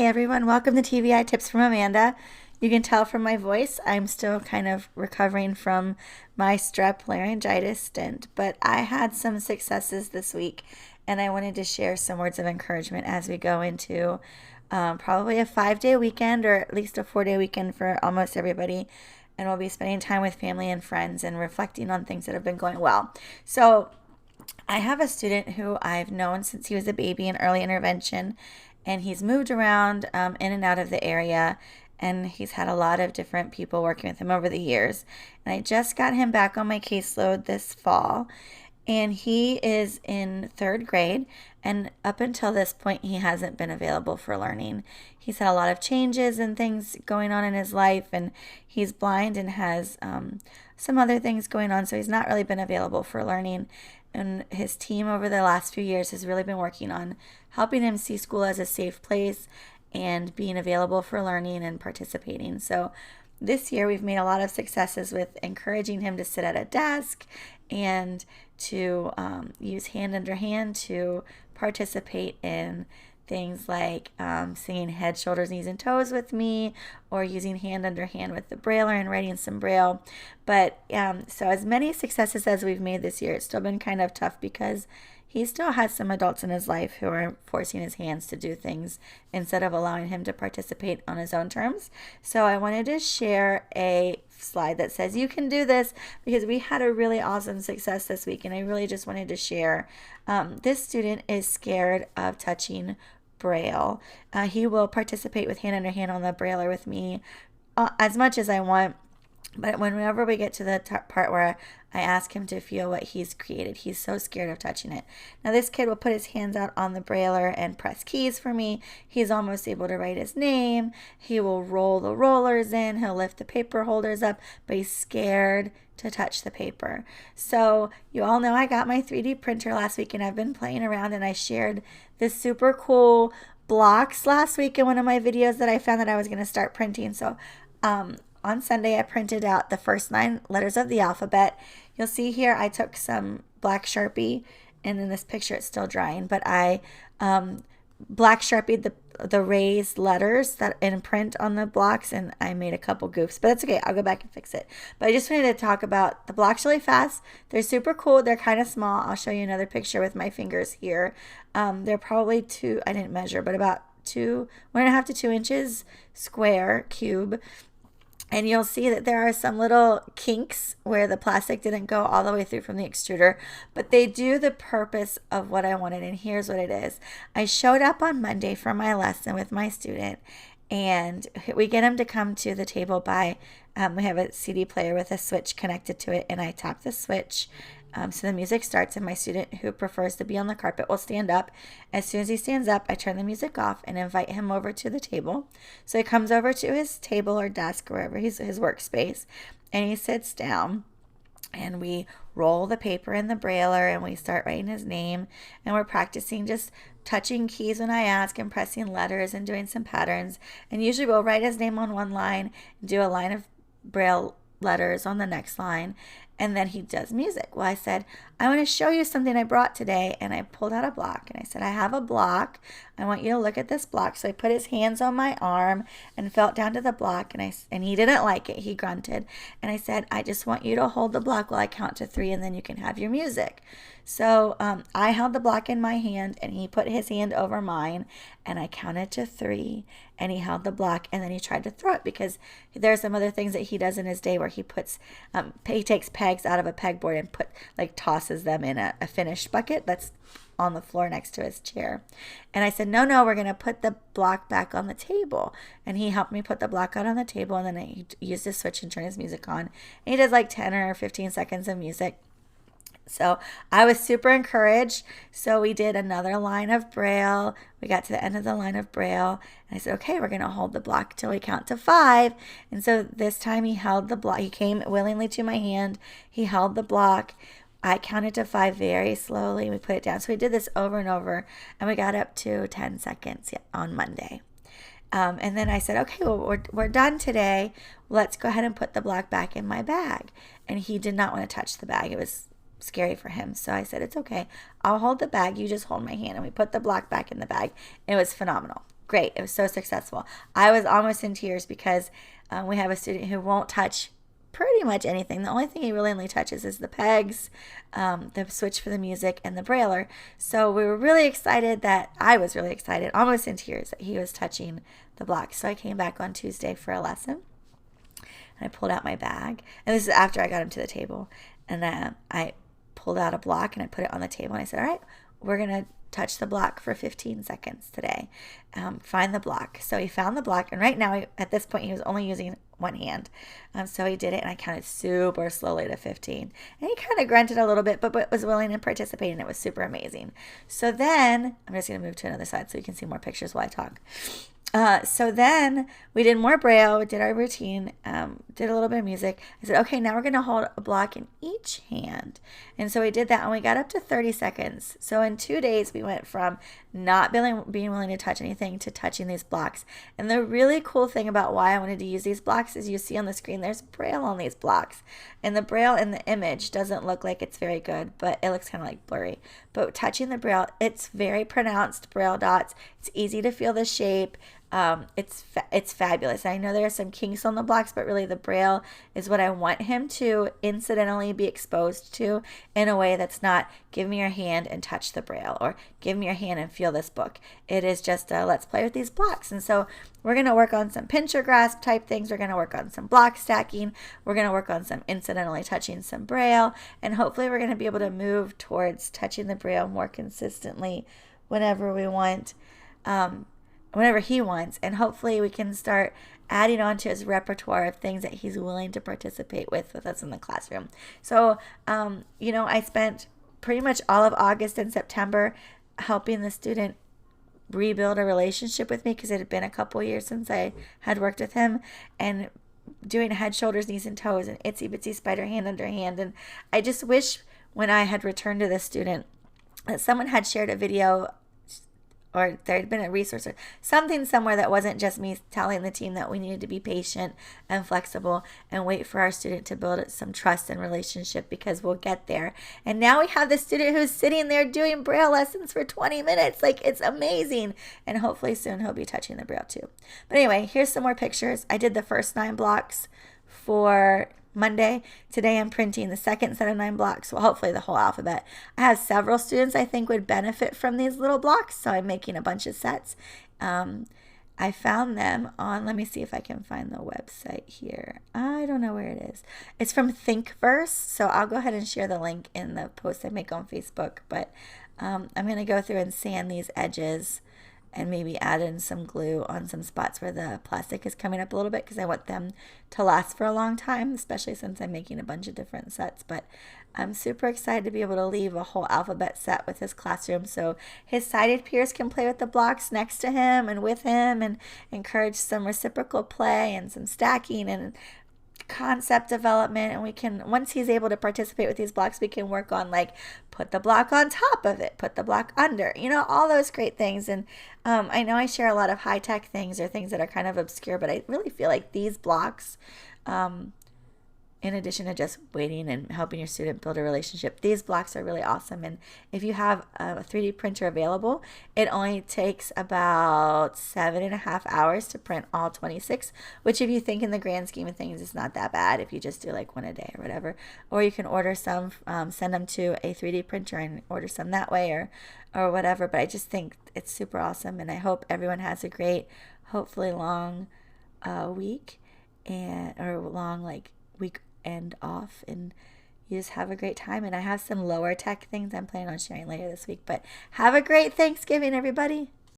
everyone, welcome to TVI Tips from Amanda. You can tell from my voice, I'm still kind of recovering from my strep laryngitis stint, but I had some successes this week and I wanted to share some words of encouragement as we go into probably a 5-day weekend or at least a 4-day weekend for almost everybody. And we'll be spending time with family and friends and reflecting on things that have been going well. So I have a student who I've known since he was a baby in early intervention, and he's moved around in and out of the area, and he's had a lot of different people working with him over the years. And I just got him back on my caseload this fall, and he is in 3rd grade, and up until this point, he hasn't been available for learning. He's had a lot of changes and things going on in his life, and he's blind and has some other things going on, so he's not really been available for learning. And his team over the last few years has really been working on helping him see school as a safe place and being available for learning and participating. So this year we've made a lot of successes with encouraging him to sit at a desk and to use hand under hand to participate in things like singing head, shoulders, knees, and toes with me, or using hand under hand with the Brailler and writing some Braille. But so as many successes as we've made this year, it's still been kind of tough because he still has some adults in his life who are forcing his hands to do things instead of allowing him to participate on his own terms. So I wanted to share a slide that says you can do this, because we had a really awesome success this week, and I really just wanted to share. This student is scared of touching Braille. He will participate with hand under hand on the Brailler with me as much as I want. But whenever we get to the part where I ask him to feel what he's created, he's so scared of touching it. Now this kid will put his hands out on the Brailler and press keys for me. He's almost able to write his name. He will roll the rollers in. He'll lift the paper holders up, but he's scared to touch the paper. So you all know I got my 3D printer last week, and I've been playing around, and I shared this super cool blocks last week in one of my videos that I found that I was going to start printing. So on Sunday, I printed out the first 9 letters of the alphabet. You'll see here I took some black Sharpie, and in this picture it's still drying, but I black Sharpied the raised letters that in print on the blocks, and I made a couple goofs, but that's okay. I'll go back and fix it. But I just wanted to talk about the blocks really fast. They're super cool. They're kind of small. I'll show you another picture with my fingers here. They're probably I didn't measure, but about 1.5 to 2 inches square cube. And you'll see that there are some little kinks where the plastic didn't go all the way through from the extruder, but they do the purpose of what I wanted. And here's what it is. I showed up on Monday for my lesson with my student, and we get him to come to the table by, we have a CD player with a switch connected to it, and I tap the switch. So the music starts, and my student who prefers to be on the carpet will stand up. As soon as he stands up, I turn the music off and invite him over to the table. So he comes over to his table or desk, wherever his workspace, and he sits down, and we roll the paper in the Brailler, and we start writing his name, and we're practicing just touching keys when I ask and pressing letters and doing some patterns. And usually we'll write his name on one line, do a line of Braille letters on the next line, and then he does music. Well, I said, I want to show you something I brought today, and I pulled out a block, and I said, I have a block. I want you to look at this block. So I put his hands on my arm and felt down to the block, and he didn't like it. He grunted, and I said, I just want you to hold the block while I count to 3, and then you can have your music. So I held the block in my hand, and he put his hand over mine, and I counted to 3, and he held the block, and then he tried to throw it, because there are some other things that he does in his day where he puts, he takes pegs out of a pegboard and tosses them in a finished bucket that's on the floor next to his chair. And I said, no, we're going to put the block back on the table. And he helped me put the block out on the table, and then he used his switch and turned his music on. And he does like 10 or 15 seconds of music. So I was super encouraged. So we did another line of Braille. We got to the end of the line of Braille, and I said, okay, we're going to hold the block till we count to 5. And so this time he held the block. He came willingly to my hand. He held the block. I counted to 5 very slowly. We put it down. So we did this over and over, and we got up to 10 seconds on Monday. And then I said, okay, well, we're done today. Let's go ahead and put the block back in my bag. And he did not want to touch the bag. It was scary for him. So I said, it's okay. I'll hold the bag. You just hold my hand. And we put the block back in the bag. It was phenomenal. great. It was so successful. I was almost in tears because we have a student who won't touch pretty much anything. The only thing he really only touches is the pegs, the switch for the music, and the brailler. So we were really excited that I was really excited, almost in tears, that he was touching the blocks. So I came back on Tuesday for a lesson, and I pulled out my bag. And this is after I got him to the table. And I pulled out a block and I put it on the table. And I said, all right, we're going to touch the block for 15 seconds today. Find the block. So he found the block. And right now, at this point, he was only using one hand. So he did it, and I counted super slowly to 15. And he kind of grunted a little bit, but was willing to participate, and it was super amazing. So then, I'm just going to move to another side so you can see more pictures while I talk. So then we did more Braille, we did our routine, did a little bit of music. I said, okay, now we're going to hold a block in each hand. And so we did that, and we got up to 30 seconds. So in 2 days, we went from not being willing to touch anything to touching these blocks. And the really cool thing about why I wanted to use these blocks is you see on the screen, there's Braille on these blocks. And the Braille in the image doesn't look like it's very good, but it looks kind of like blurry. But touching the Braille, it's very pronounced Braille dots. It's easy to feel the shape. It's fabulous. I know there are some kinks on the blocks, but really the Braille is what I want him to incidentally be exposed to in a way that's not give me your hand and touch the Braille, or give me your hand and feel this book. It is just let's play with these blocks. And so we're going to work on some pinch or grasp type things. We're going to work on some block stacking. We're going to work on some incidentally touching some Braille. And hopefully we're going to be able to move towards touching the Braille more consistently whenever we want. Whenever he wants, and hopefully we can start adding on to his repertoire of things that he's willing to participate with us in the classroom. So, I spent pretty much all of August and September helping the student rebuild a relationship with me, because it had been a couple years since I had worked with him, and doing head, shoulders, knees, and toes, and itsy bitsy spider hand under hand. And I just wish when I had returned to this student that someone had shared a video, or there had been a resource or something somewhere that wasn't just me telling the team that we needed to be patient and flexible and wait for our student to build some trust and relationship, because we'll get there. And now we have the student who's sitting there doing Braille lessons for 20 minutes. Like, it's amazing. And hopefully soon he'll be touching the Braille too. But anyway, here's some more pictures. I did the first 9 blocks for Monday. Today I'm printing the second set of 9 blocks, well, hopefully the whole alphabet. I have several students I think would benefit from these little blocks, so I'm making a bunch of sets. I found them on, let me see if I can find the website here. I don't know where it is. It's from Thinkiverse, so I'll go ahead and share the link in the post I make on Facebook. But I'm going to go through and sand these edges and maybe add in some glue on some spots where the plastic is coming up a little bit, because I want them to last for a long time, especially since I'm making a bunch of different sets. But I'm super excited to be able to leave a whole alphabet set with his classroom, so his sighted peers can play with the blocks next to him and with him, and encourage some reciprocal play and some stacking and concept development. And we can, once he's able to participate with these blocks, we can work on, like, put the block on top of it, put the block under, all those great things. And I know I share a lot of high-tech things or things that are kind of obscure, but I really feel like these blocks, in addition to just waiting and helping your student build a relationship, these blocks are really awesome. And if you have a 3D printer available, it only takes about 7.5 hours to print all 26, which, if you think in the grand scheme of things, is not that bad if you just do like one a day or whatever. Or you can order some, send them to a 3D printer and order some that way, or whatever. But I just think it's super awesome, and I hope everyone has a great, hopefully long week, or long week end off, and you just have a great time. And I have some lower tech things I'm planning on sharing later this week. But have a great Thanksgiving, everybody.